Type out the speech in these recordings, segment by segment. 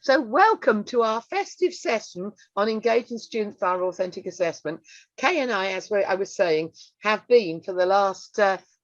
So welcome to our festive session on engaging students via authentic assessment. Kay and I, as I was saying, have been for the last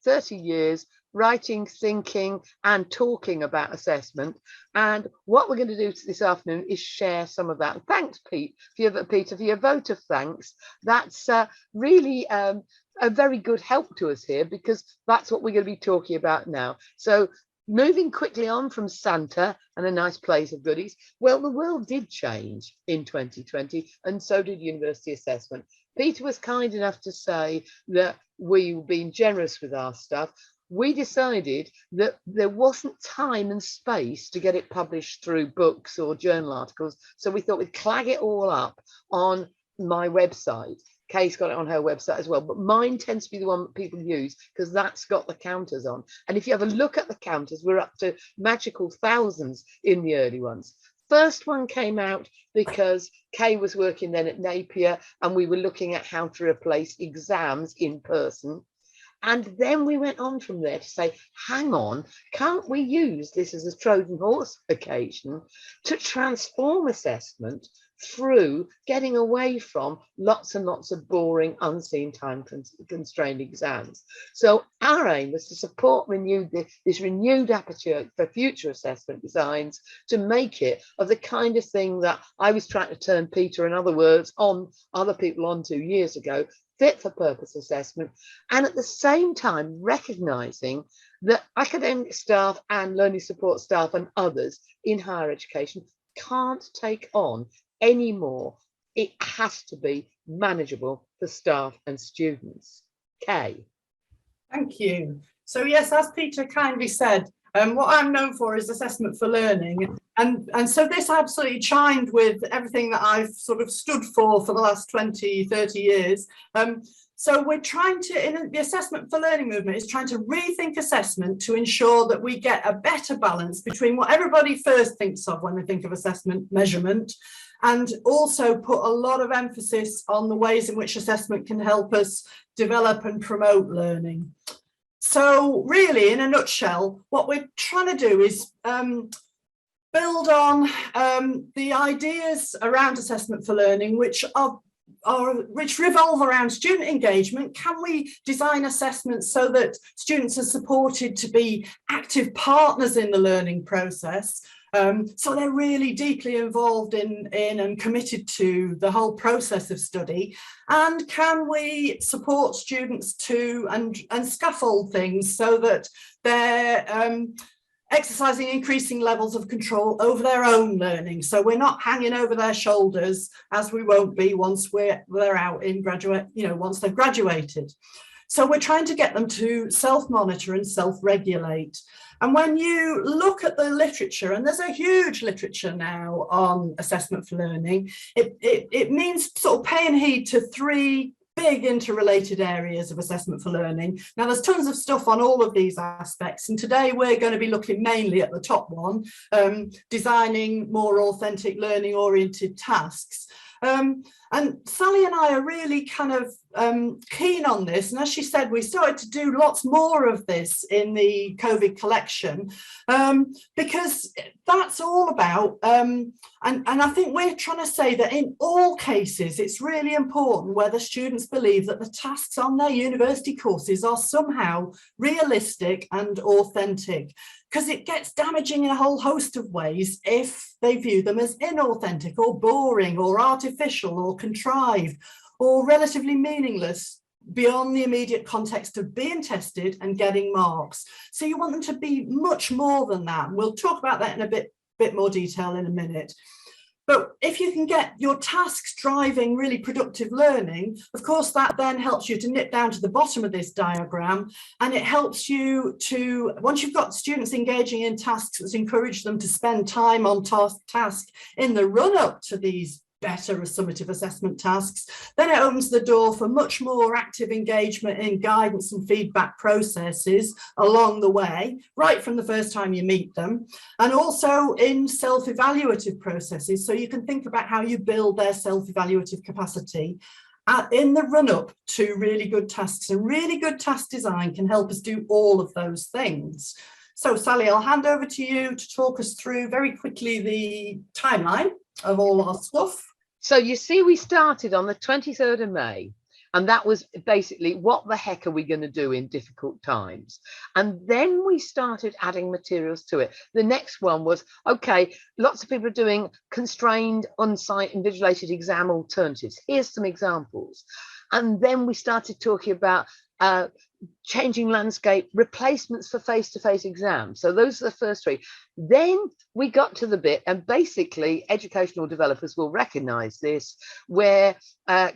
30 years writing, thinking and talking about assessment. And what we're going to do this afternoon is share some of that. Thanks, Peter, for your vote of thanks. That's really a very good help to us here, because that's what we're going to be talking about now. So moving quickly on from Santa and a nice place of goodies. Well, the world did change in 2020, and so did university assessment. Peter was kind enough to say that we were being generous with our stuff. We decided that there wasn't time and space to get it published through books or journal articles, so we thought we'd clag it all up on my website. Kay's got it on her website as well, but mine tends to be the one that people use because that's got the counters on. And if you have a look at the counters, we're up to magical thousands in the early ones. First one came out because Kay was working then at Napier and we were looking at how to replace exams in person. And then we went on from there to say, hang on, can't we use this as a Trojan horse occasion to transform assessment through getting away from lots and lots of boring, unseen, time-constrained exams? So our aim was to support this renewed aperture for future assessment designs, to make it of the kind of thing that I was trying to turn Peter, in other words, on other people on 2 years ago, fit for purpose assessment, and at the same time recognizing that academic staff and learning support staff and others in higher education can't take on any more. It has to be manageable for staff and students. Kay. Thank you. So yes, as Peter kindly said, what I'm known for is assessment for learning. And so this absolutely chimed with everything that I've sort of stood for the last 20, 30 years. So we're trying to, in the assessment for learning movement, is trying to rethink assessment to ensure that we get a better balance between what everybody first thinks of when they think of assessment, measurement, and also put a lot of emphasis on the ways in which assessment can help us develop and promote learning. So really, in a nutshell, what we're trying to do is build on the ideas around assessment for learning, which revolve around student engagement. Can we design assessments so that students are supported to be active partners in the learning process? So they're really deeply involved in and committed to the whole process of study. And can we support students to and scaffold things so that they're exercising increasing levels of control over their own learning, so we're not hanging over their shoulders, as we won't be once they're out in once they've graduated. So we're trying to get them to self-monitor and self-regulate. And when you look at the literature, and there's a huge literature now on assessment for learning, it means sort of paying heed to three big interrelated areas of assessment for learning. Now, there's tons of stuff on all of these aspects, and today we're going to be looking mainly at the top one, designing more authentic learning-oriented tasks. And Sally and I are really kind of keen on this, and as she said, we started to do lots more of this in the COVID collection, because that's all about, and I think we're trying to say that in all cases it's really important whether students believe that the tasks on their university courses are somehow realistic and authentic, because it gets damaging in a whole host of ways if they view them as inauthentic or boring or artificial or contrived or relatively meaningless beyond the immediate context of being tested and getting marks. So you want them to be much more than that. We'll talk about that in a bit more detail in a minute. But if you can get your tasks driving really productive learning, of course, that then helps you to nip down to the bottom of this diagram, and it helps you to, once you've got students engaging in tasks, let's encourage them to spend time on task in the run-up to these better summative assessment tasks, then it opens the door for much more active engagement in guidance and feedback processes along the way, right from the first time you meet them, and also in self-evaluative processes. So you can think about how you build their self-evaluative capacity in the run-up to really good tasks, and really good task design can help us do all of those things. So Sally, I'll hand over to you to talk us through very quickly the timeline of all our stuff. So you see, we started on the 23rd of May. And that was basically, what the heck are we going to do in difficult times? And then we started adding materials to it. The next one was, okay, lots of people are doing constrained on-site invigilated exam alternatives. Here's some examples. And then we started talking about changing landscape, replacements for face-to-face exams. So those are the first three. Then we got to the bit, and basically educational developers will recognize this, where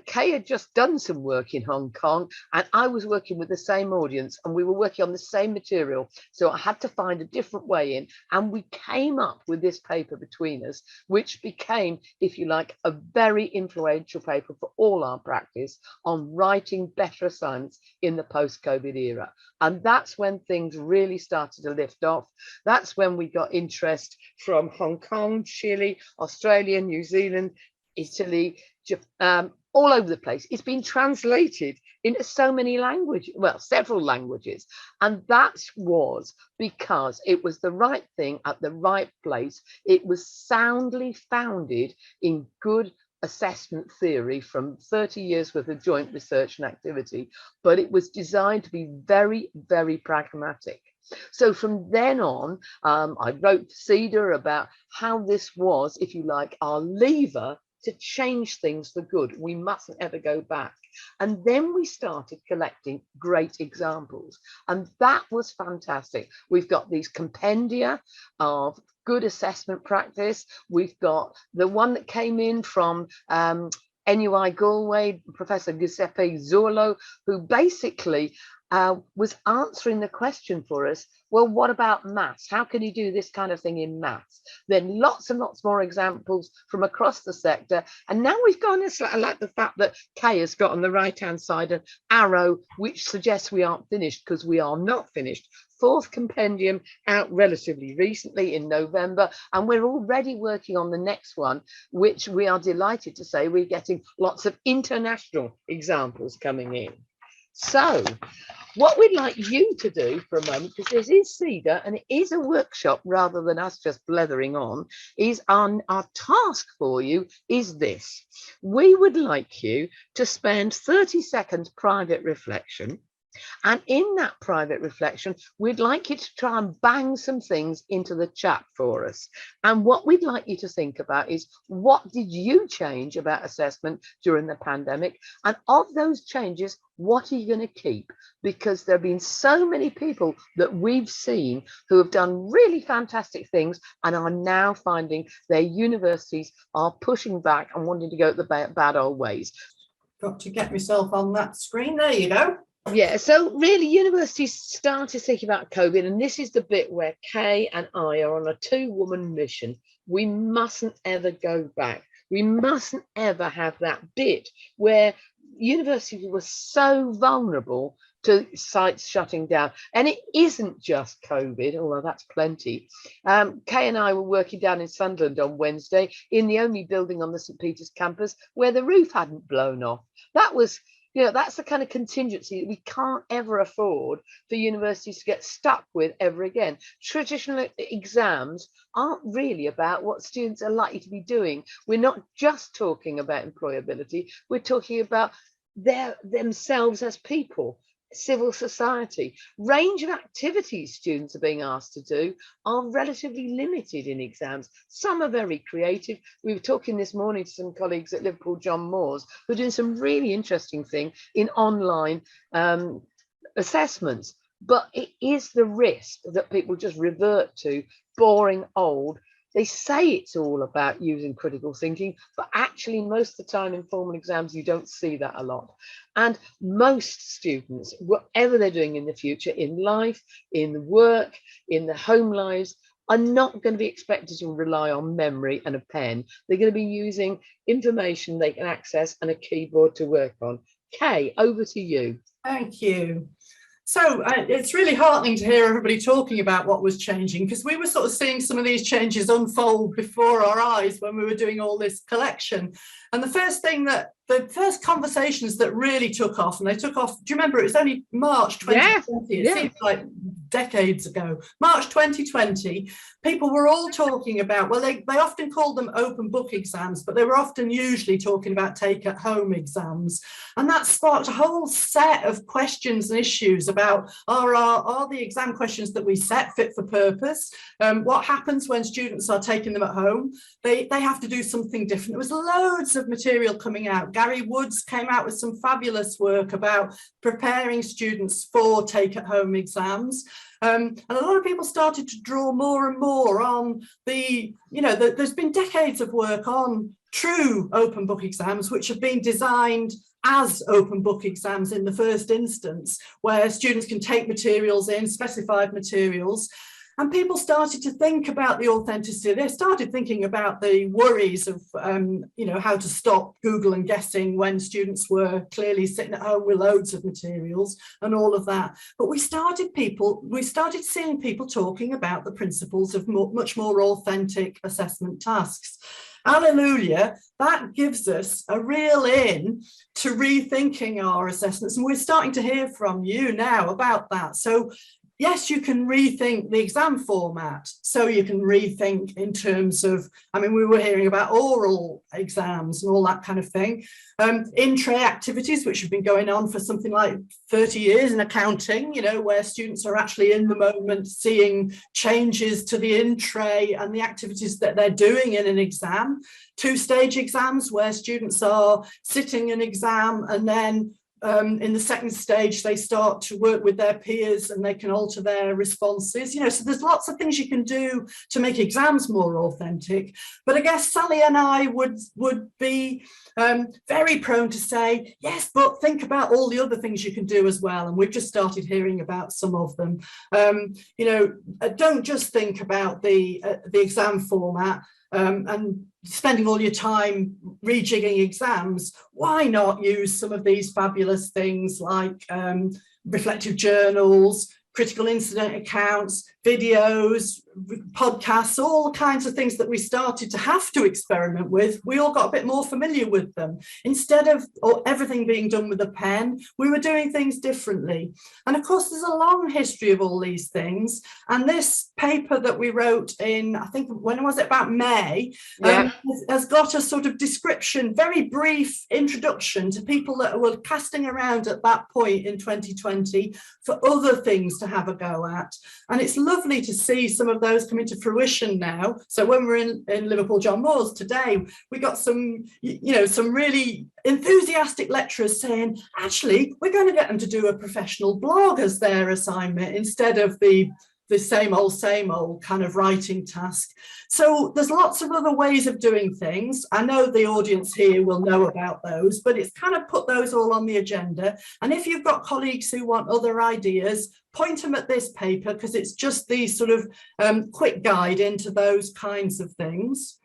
Kay had just done some work in Hong Kong, and I was working with the same audience, and we were working on the same material. So I had to find a different way in, and we came up with this paper between us, which became, if you like, a very influential paper for all our practice on writing better assignments in the post-COVID era. And that's when things really started to lift off. That's when we got interest from Hong Kong, Chile, Australia, New Zealand, Italy, Japan, all over the place. It's been translated into so many languages, well, several languages. And that was because it was the right thing at the right place. It was soundly founded in good assessment theory from 30 years worth of joint research and activity, but it was designed to be very, very pragmatic. So from then on, I wrote to SEDA about how this was, if you like, our lever to change things for good. We mustn't ever go back. And then we started collecting great examples, and that was fantastic. We've got these compendia of good assessment practice. We've got the one that came in from NUI Galway, Professor Giuseppe Zorlo, who basically was answering the question for us, well, what about maths? How can you do this kind of thing in maths? Then lots and lots more examples from across the sector. And now we've gone, I like the fact that Kay has got on the right-hand side an arrow, which suggests we aren't finished, because we are not finished. Fourth compendium out relatively recently in November, and we're already working on the next one, which we are delighted to say we're getting lots of international examples coming in. So what we'd like you to do for a moment, because this is SEDA and it is a workshop rather than us just blethering on, is our task for you is this. We would like you to spend 30 seconds private reflection. And in that private reflection, we'd like you to try and bang some things into the chat for us. And what we'd like you to think about is, what did you change about assessment during the pandemic? And of those changes, what are you going to keep? Because there have been so many people that we've seen who have done really fantastic things and are now finding their universities are pushing back and wanting to go the bad old ways. Got to get myself on that screen. There you go. Yeah, so really universities started thinking about COVID, and this is the bit where Kay and I are on a two-woman mission. We mustn't ever go back. We mustn't ever have that bit where universities were so vulnerable to sites shutting down. And it isn't just COVID, although that's plenty. Kay and I were working down in Sunderland on Wednesday in the only building on the St. Peter's campus where the roof hadn't blown off. That was, you know, that's the kind of contingency that we can't ever afford for universities to get stuck with ever again. Traditional exams aren't really about what students are likely to be doing. We're not just talking about employability, we're talking about themselves as people, civil society. Range of activities students are being asked to do are relatively limited in exams. Some are very creative. We were talking this morning to some colleagues at Liverpool John Moores who are doing some really interesting thing in online assessments. But it is the risk that people just revert to boring old. They say it's all about using critical thinking, but actually most of the time in formal exams, you don't see that a lot. And most students, whatever they're doing in the future, in life, in work, in their home lives, are not going to be expected to rely on memory and a pen. They're going to be using information they can access and a keyboard to work on. Kay, over to you. Thank you. So it's really heartening to hear everybody talking about what was changing, because we were sort of seeing some of these changes unfold before our eyes when we were doing all this collection. And the first conversations that really took off, and they took off, do you remember, it was only March 2020, it seems like decades ago, March 2020, people were all talking about, well, they often called them open book exams, but they were often usually talking about take-at-home exams. And that sparked a whole set of questions and issues about, are the exam questions that we set fit for purpose? What happens when students are taking them at home? They have to do something different. There was loads of material coming out. Gary Woods came out with some fabulous work about preparing students for take-at-home exams. And a lot of people started to draw more and more on there's been decades of work on true open book exams, which have been designed as open book exams in the first instance, where students can take materials in, specified materials. And people started to think about the authenticity. They started thinking about the worries of, how to stop Google and guessing when students were clearly sitting at home with loads of materials and all of that. But we started seeing people talking about the principles of much more authentic assessment tasks. Hallelujah, that gives us a real in to rethinking our assessments. And we're starting to hear from you now about that. So yes, you can rethink the exam format. So you can rethink in terms of, we were hearing about oral exams and all that kind of thing. In-tray activities, which have been going on for something like 30 years in accounting, where students are actually in the moment seeing changes to the in-tray and the activities that they're doing in an exam. Two-stage exams, where students are sitting an exam and then in the second stage, they start to work with their peers and they can alter their responses. So there's lots of things you can do to make exams more authentic. But I guess Sally and I would be very prone to say, yes, but think about all the other things you can do as well. And we've just started hearing about some of them. Don't just think about the exam format. And spending all your time rejigging exams, why not use some of these fabulous things like reflective journals, critical incident accounts, videos, podcasts, all kinds of things that we started to have to experiment with. We all got a bit more familiar with them. Instead of everything being done with a pen, we were doing things differently. And of course, there's a long history of all these things. And this paper that we wrote in, I think, when was it, about May, has got a sort of description, very brief introduction to people that were casting around at that point in 2020 for other things to have a go at. And it's lovely to see some of those come into fruition now. So when we're in Liverpool John Moores today, we got some really enthusiastic lecturers saying, actually, we're going to get them to do a professional blog as their assignment instead of the same old kind of writing task. So there's lots of other ways of doing things. I know the audience here will know about those, but it's kind of put those all on the agenda. And if you've got colleagues who want other ideas, point them at this paper, because it's just the sort of quick guide into those kinds of things.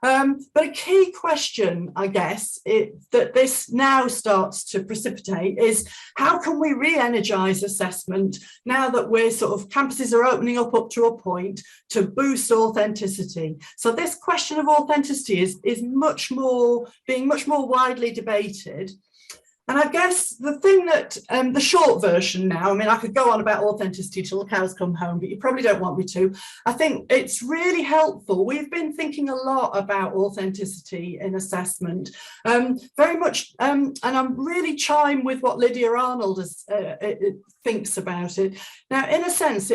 But a key question, I guess, that this now starts to precipitate is, how can we re-energise assessment now that campuses are opening up to a point to boost authenticity? So this question of authenticity is being much more widely debated. And I guess the thing that, the short version now, I could go on about authenticity till the cows come home, but you probably don't want me to. I think it's really helpful. We've been thinking a lot about authenticity in assessment, very much, and I'm really chime with what Lydia Arnold thinks about it. Now, in a sense,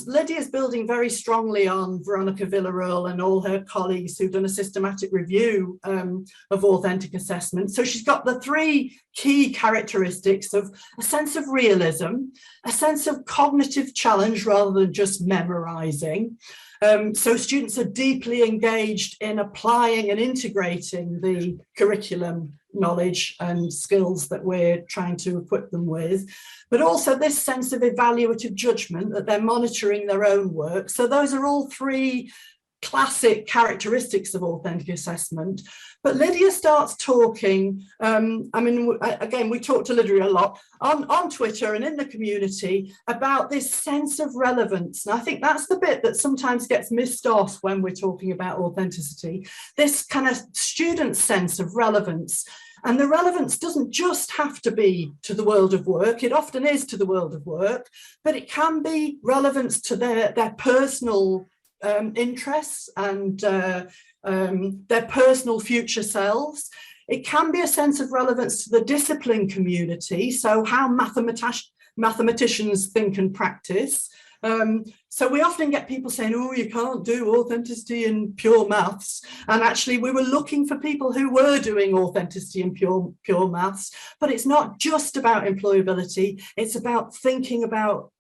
Lydia's building very strongly on Veronica Villareal and all her colleagues who've done a systematic review of authentic assessment. So she's got the three key characteristics of a sense of realism, a sense of cognitive challenge rather than just memorizing. So students are deeply engaged in applying and integrating the curriculum knowledge and skills that we're trying to equip them with, but also this sense of evaluative judgment, that they're monitoring their own work. So those are all three classic characteristics of authentic assessment. But Lydia starts talking, again, we talk to Lydia a lot on Twitter and in the community about this sense of relevance. And I think that's the bit that sometimes gets missed off when we're talking about authenticity, this kind of student sense of relevance. And the relevance doesn't just have to be to the world of work. It often is to the world of work, but it can be relevance to their personal interests and their personal future selves. It can be a sense of relevance to the discipline community, so how mathematicians think and practice. So we often get people saying, oh, you can't do authenticity in pure maths. And actually we were looking for people who were doing authenticity in pure maths. But it's not just about employability, it's about thinking about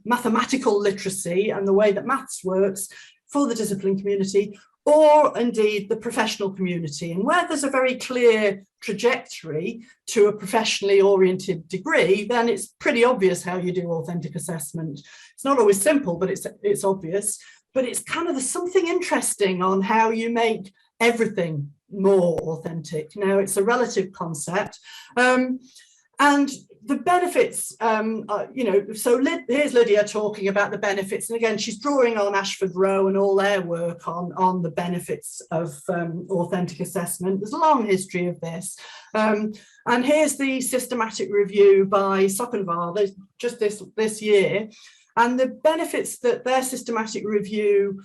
mathematical literacy and the way that maths works for the discipline community, or indeed the professional community. And where there's a very clear trajectory to a professionally oriented degree, then it's pretty obvious how you do authentic assessment. It's not always simple, but it's obvious. But it's kind of something interesting on how you make everything more authentic. Now, it's a relative concept. And the benefits, here's Lydia talking about the benefits. And again, she's drawing on Ashford Rowe and all their work on the benefits of authentic assessment. There's a long history of this. And here's the systematic review by Sockenvar, just this year. And the benefits that their systematic review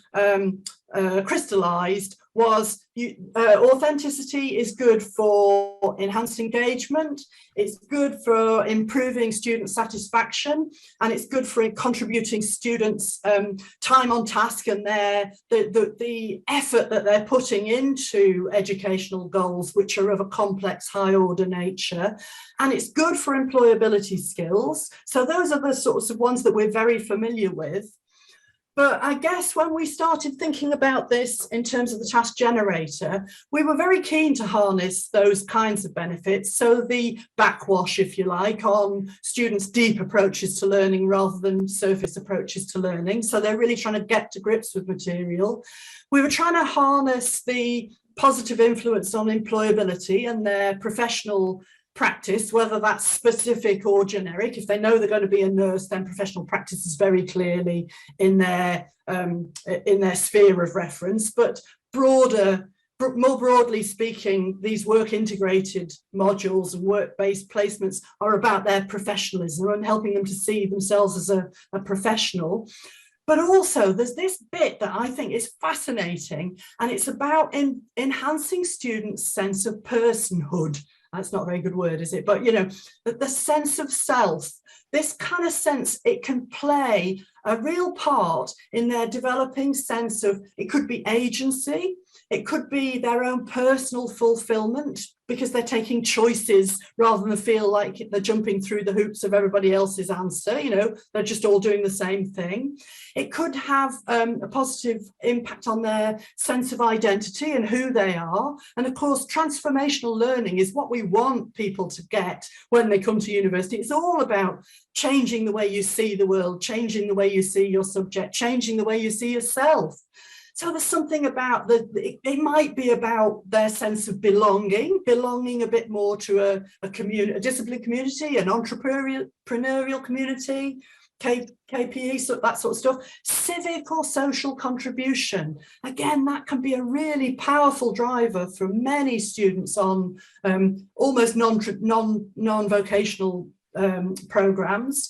crystallised was authenticity is good for enhanced engagement, it's good for improving student satisfaction, and it's good for contributing students' time on task and the effort that they're putting into educational goals, which are of a complex, high-order nature. And it's good for employability skills. So those are the sorts of ones that we're very familiar with. But I guess when we started thinking about this in terms of the task generator, we were very keen to harness those kinds of benefits. So the backwash, if you like, on students' deep approaches to learning rather than surface approaches to learning. So they're really trying to get to grips with material. We were trying to harness the positive influence on employability and their professional practice, whether that's specific or generic. If they know they're going to be a nurse, then professional practice is very clearly in their sphere of reference. But more broadly speaking, these work integrated modules and work-based placements are about their professionalism and helping them to see themselves as a professional. But also there's this bit that I think is fascinating, and it's about enhancing students' sense of personhood. That's not a very good word, is it? But, you know, the sense of self, this kind of sense, it can play a real part in their developing sense of, it could be agency, it could be their own personal fulfillment, because they're taking choices rather than feel like they're jumping through the hoops of everybody else's answer. You know, they're just all doing the same thing. It could have a positive impact on their sense of identity and who they are. And of course, transformational learning is what we want people to get when they come to university. It's all about changing the way you see the world, changing the way you see your subject, changing the way you see yourself. So there's something about it might be about their sense of belonging a bit more to a community, a discipline community, an entrepreneurial community, KPE, so that sort of stuff. Civic or social contribution. Again, that can be a really powerful driver for many students on almost non-vocational programs.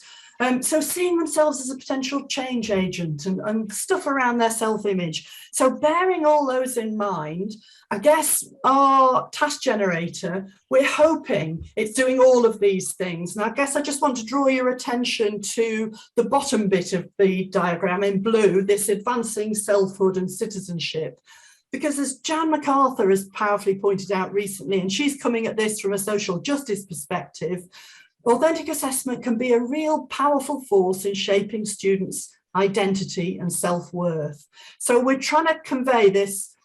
So seeing themselves as a potential change agent and stuff around their self-image. So bearing all those in mind, I guess our task generator, we're hoping it's doing all of these things. And I guess I just want to draw your attention to the bottom bit of the diagram in blue, this advancing selfhood and citizenship. Because as Jan MacArthur has powerfully pointed out recently, and she's coming at this from a social justice perspective, authentic assessment can be a real powerful force in shaping students' identity and self-worth. So we're trying to convey this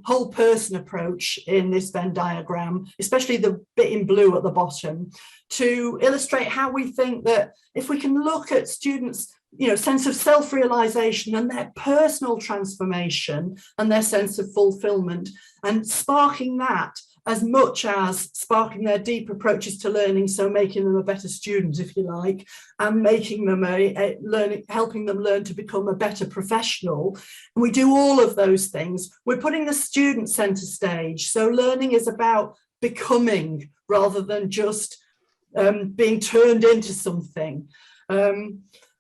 whole person approach in this Venn diagram, especially the bit in blue at the bottom, to illustrate how we think that if we can look at students' sense of self-realization and their personal transformation and their sense of fulfillment, and sparking that as much as sparking their deep approaches to learning, so making them a better student, if you like, and making them helping them learn to become a better professional. And we do all of those things. We're putting the student center stage. So learning is about becoming rather than just being turned into something.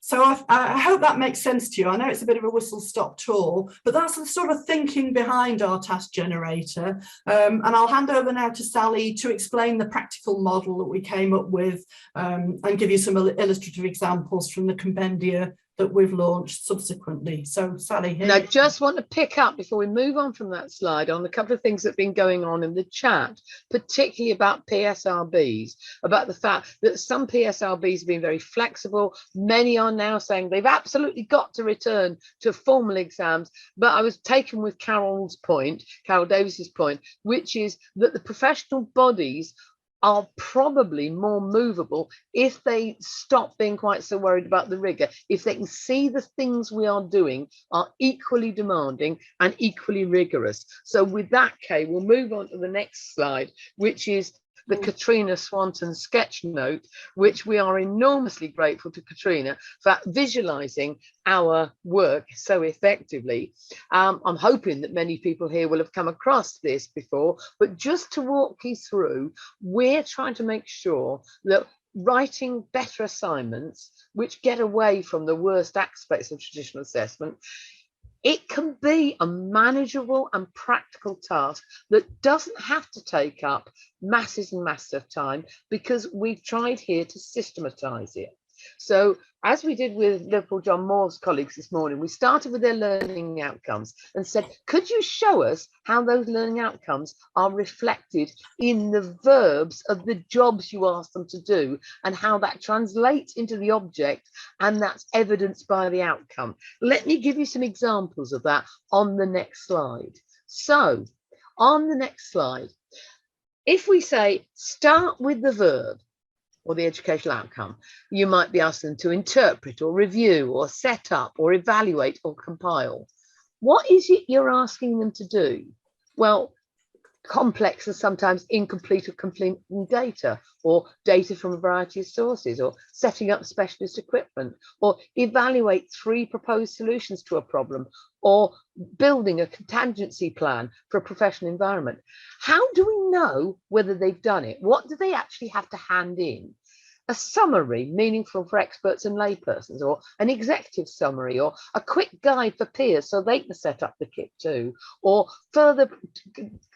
So I hope that makes sense to you. I know it's a bit of a whistle-stop tour, but that's the sort of thinking behind our task generator. And I'll hand over now to Sally to explain the practical model that we came up with and give you some illustrative examples from the compendia that we've launched subsequently. So Sally, here. And I just want to pick up before we move on from that slide on a couple of things that have been going on in the chat, particularly about PSRBs, about the fact that some PSRBs have been very flexible. Many are now saying they've absolutely got to return to formal exams. But I was taken with Carol Davis's point, which is that the professional bodies are probably more movable if they stop being quite so worried about the rigor, if they can see the things we are doing are equally demanding and equally rigorous. So with that, Kay, we'll move on to the next slide, which is the Katrina Swanton sketch note, which we are enormously grateful to Katrina for visualizing our work so effectively. I'm hoping that many people here will have come across this before, but just to walk you through, we're trying to make sure that writing better assignments, which get away from the worst aspects of traditional assessment, it can be a manageable and practical task that doesn't have to take up masses and masses of time, because we've tried here to systematize it. So as we did with Liverpool John Moore's colleagues this morning, we started with their learning outcomes and said, could you show us how those learning outcomes are reflected in the verbs of the jobs you asked them to do, and how that translates into the object, and that's evidenced by the outcome. Let me give you some examples of that on the next slide. So on the next slide, if we say start with the verb or the educational outcome, you might be asking them to interpret or review or set up or evaluate or compile. What is it you're asking them to do? Well, complex and sometimes incomplete or complete data, or data from a variety of sources, or setting up specialist equipment, or evaluate 3 proposed solutions to a problem, or building a contingency plan for a professional environment. How do we know whether they've done it? What do they actually have to hand in? A summary meaningful for experts and laypersons, or an executive summary, or a quick guide for peers so they can set up the kit too, or further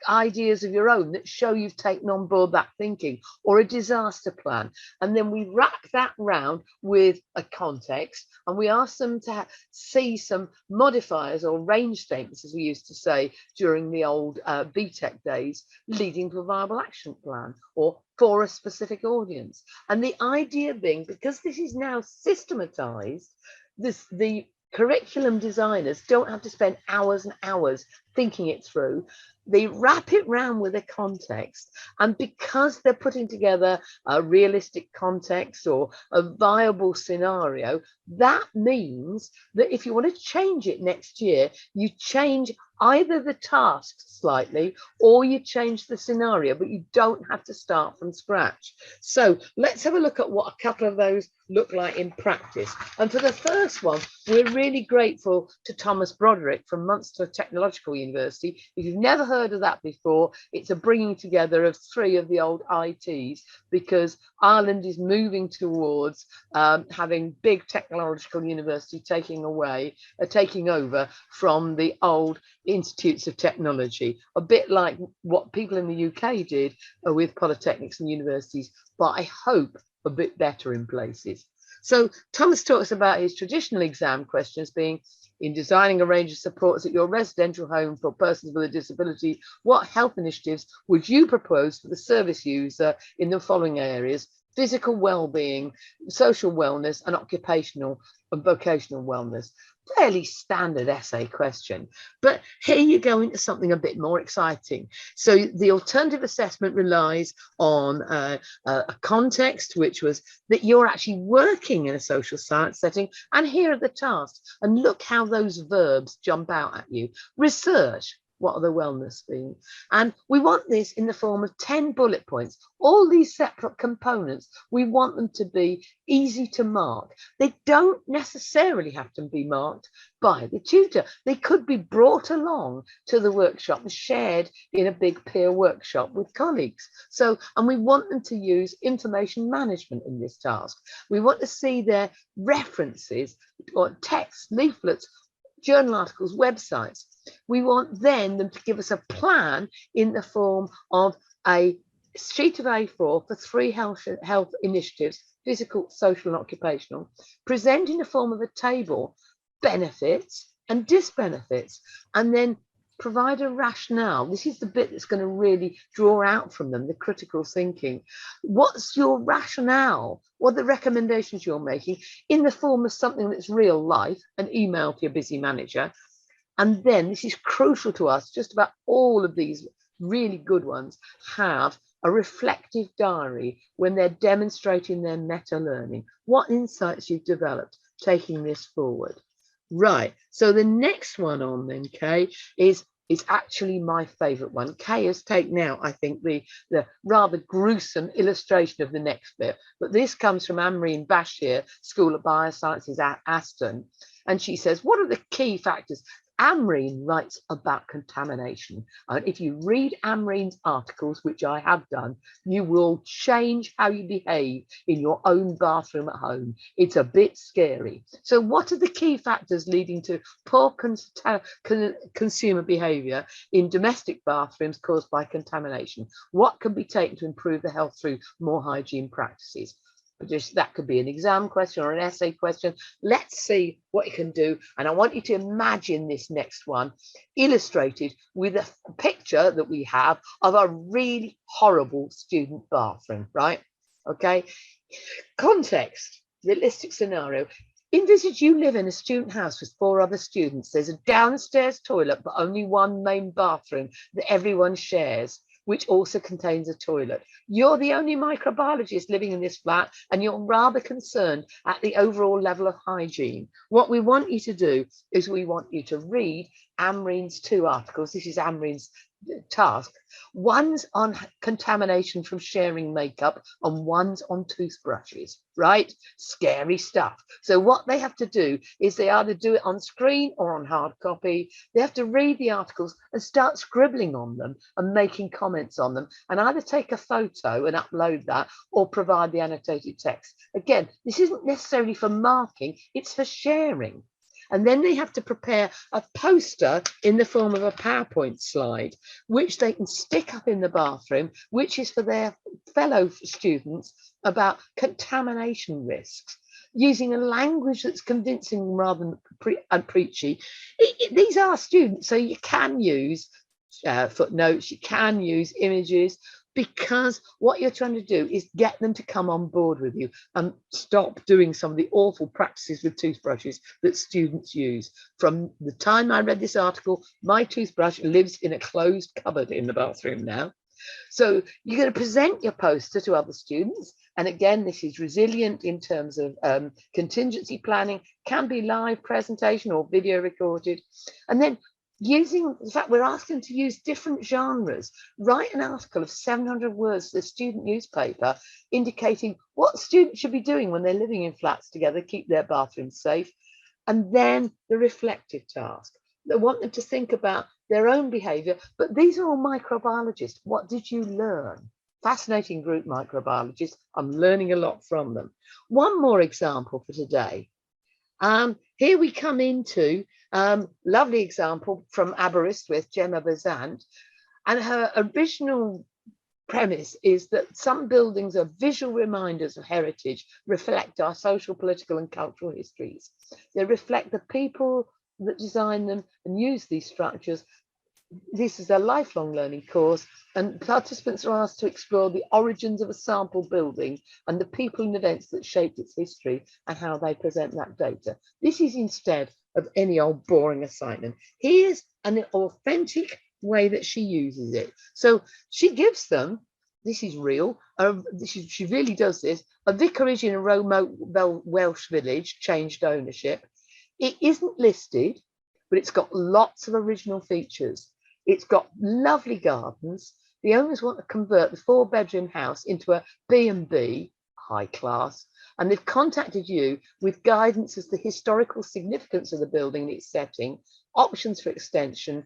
ideas of your own that show you've taken on board that thinking, or a disaster plan. And then we wrap that round with a context, and we ask them to see some modifiers or range statements, as we used to say during the old BTEC days, leading to a viable action plan, or for a specific audience. And the idea being, because this is now systematized, the curriculum designers don't have to spend hours and hours thinking it through. They wrap it round with a context, and because they're putting together a realistic context or a viable scenario, that means that if you want to change it next year, you change either the task slightly or you change the scenario, but you don't have to start from scratch. So let's have a look at what a couple of those look like in practice. And for the first one, we're really grateful to Thomas Broderick from Munster Technological University. If you've never heard of that before, it's a bringing together of 3 of the old ITs, because Ireland is moving towards having big technological university taking over from the old institutes of technology, a bit like what people in the UK did with polytechnics and universities, but I hope a bit better in places. So Thomas talks about his traditional exam questions being, in designing a range of supports at your residential home for persons with a disability, what health initiatives would you propose for the service user in the following areas: physical well-being, social wellness, and occupational and vocational wellness? fairly standard essay question, but here you go into something a bit more exciting. So the alternative assessment relies on a context, which was that you're actually working in a social science setting, and here are the tasks, and look how those verbs jump out at you. Research. What are the wellness themes? And we want this in the form of 10 bullet points. All these separate components, we want them to be easy to mark. They don't necessarily have to be marked by the tutor. They could be brought along to the workshop and shared in a big peer workshop with colleagues. So, and we want them to use information management in this task. We want to see their references or text, leaflets, journal articles, websites. We want then them to give us a plan in the form of a sheet of A4 for 3 health initiatives, physical, social and occupational, present in the form of a table, benefits and disbenefits, and then provide a rationale. This is the bit that's going to really draw out from them the critical thinking. What's your rationale? What are the recommendations you're making in the form of something that's real life, an email to your busy manager? And then this is crucial to us, just about all of these really good ones have a reflective diary when they're demonstrating their meta learning, what insights you've developed taking this forward. Right, so the next one on then, Kay, is actually my favourite one. Kay has taken out, I think, the rather gruesome illustration of the next bit, but this comes from Amreen Bashir, School of Biosciences at Aston, and she says, what are the key factors? Amreen writes about contamination. And if you read Amreen's articles, which I have done, you will change how you behave in your own bathroom at home. It's a bit scary. So what are the key factors leading to poor consumer behaviour in domestic bathrooms caused by contamination? What can be taken to improve the health through more hygiene practices? That could be an exam question or an essay question. Let's see what you can do. And I want you to imagine this next one illustrated with a picture that we have of a really horrible student bathroom, right? Okay. Context, realistic scenario. Envisage you live in a student house with 4 other students. There's a downstairs toilet, but only one main bathroom that everyone shares, which also contains a toilet. You're the only microbiologist living in this flat, and you're rather concerned at the overall level of hygiene. What we want you to do is we want you to read Amreen's 2 articles. This is Amreen's task. One's on contamination from sharing makeup and one's on toothbrushes, right? Scary stuff. So what they have to do is they either do it on screen or on hard copy. They have to read the articles and start scribbling on them and making comments on them, and either take a photo and upload that or provide the annotated text. Again, this isn't necessarily for marking, it's for sharing. And then they have to prepare a poster in the form of a PowerPoint slide, which they can stick up in the bathroom, which is for their fellow students about contamination risks, using a language that's convincing rather than preachy. These are students, so you can use footnotes, you can use images, because what you're trying to do is get them to come on board with you and stop doing some of the awful practices with toothbrushes that students use. From the time I read this article, my toothbrush lives in a closed cupboard in the bathroom now. So you're going to present your poster to other students. And again, this is resilient in terms of contingency planning, can be live presentation or video recorded. And then using the fact we're asking to use different genres, write an article of 700 words to the student newspaper indicating what students should be doing when they're living in flats together, keep their bathrooms safe. And then the reflective task. They want them to think about their own behaviour, but these are all microbiologists. What did you learn? Fascinating group, microbiologists. I'm learning a lot from them. One more example for today. Here we come into lovely example from Aberystwyth, Gemma Bazant, and her original premise is that some buildings are visual reminders of heritage, reflect our social, political and cultural histories. They reflect the people that design them and use these structures. This is a lifelong learning course, and participants are asked to explore the origins of a sample building and the people and events that shaped its history and how they present that data. This is instead of any old boring assignment. Here's an authentic way that she uses it. So she gives them, this is real, she really does this, a vicarage in a remote Welsh village changed ownership. It isn't listed, but it's got lots of original features. It's got lovely gardens. The owners want to convert the 4-bedroom house into a B&B, high class, and they've contacted you with guidance as to the historical significance of the building and its setting, options for extension,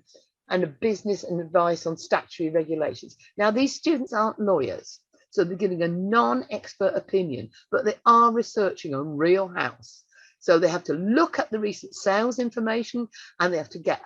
and a business and advice on statutory regulations. Now, these students aren't lawyers, so they're giving a non-expert opinion, but they are researching a real house. So they have to look at the recent sales information, and they have to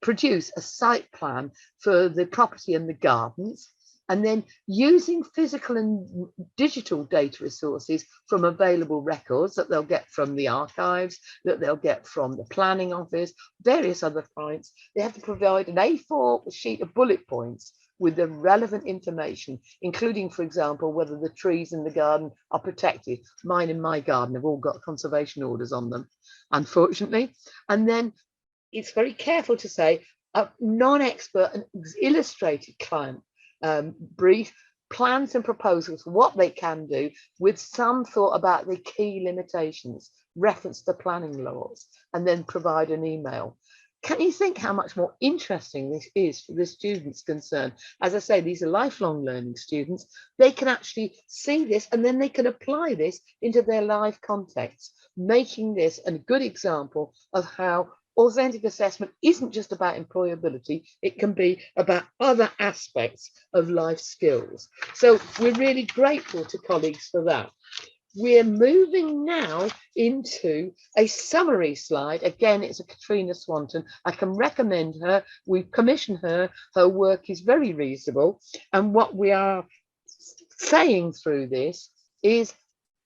produce a site plan for the property and the gardens, and then using physical and digital data resources from available records that they'll get from the archives, that they'll get from the planning office, various other clients. They have to provide an A4 sheet of bullet points with the relevant information, including, for example, whether the trees in the garden are protected. Mine in my garden have all got conservation orders on them, unfortunately. And then it's very careful to say a non-expert and illustrated client brief, plans and proposals for what they can do, with some thought about the key limitations, reference the planning laws, and then provide an email. Can you think how much more interesting this is for the students concerned? As I say, these are lifelong learning students. They can actually see this, and then they can apply this into their life context, making this a good example of how authentic assessment isn't just about employability, it can be about other aspects of life skills. So we're really grateful to colleagues for that. We're moving now into a summary slide. Again, it's a Katrina Swanton. I can recommend her. We've commissioned her. Her work is very reasonable. And what we are saying through this is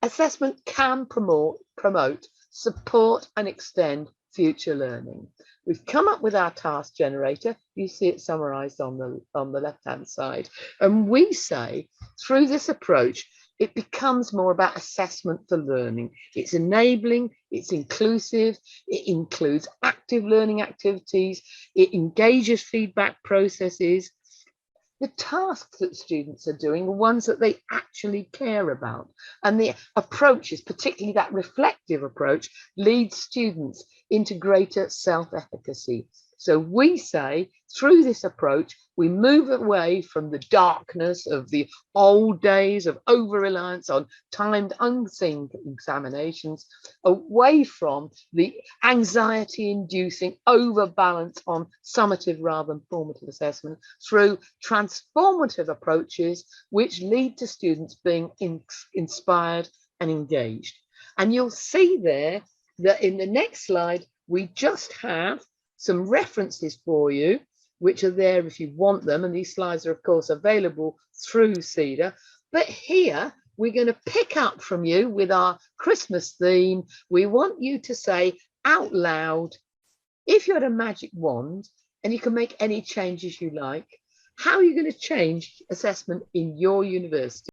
assessment can promote, support and extend future learning. We've come up with our task generator. You see it summarized on the left-hand side. And we say through this approach, it becomes more about assessment for learning. It's enabling, it's inclusive, it includes active learning activities, it engages feedback processes. The tasks that students are doing are ones that they actually care about. And the approaches, particularly that reflective approach, leads students into greater self-efficacy. So we say, through this approach, we move away from the darkness of the old days of over-reliance on timed unseen examinations, away from the anxiety-inducing overbalance on summative rather than formative assessment, through transformative approaches which lead to students being inspired and engaged. And you'll see there that in the next slide, we just have some references for you, which are there if you want them. And these slides are, of course, available through SEDA. But here, we're going to pick up from you with our Christmas theme. We want you to say out loud, if you had a magic wand and you can make any changes you like, how are you going to change assessment in your university?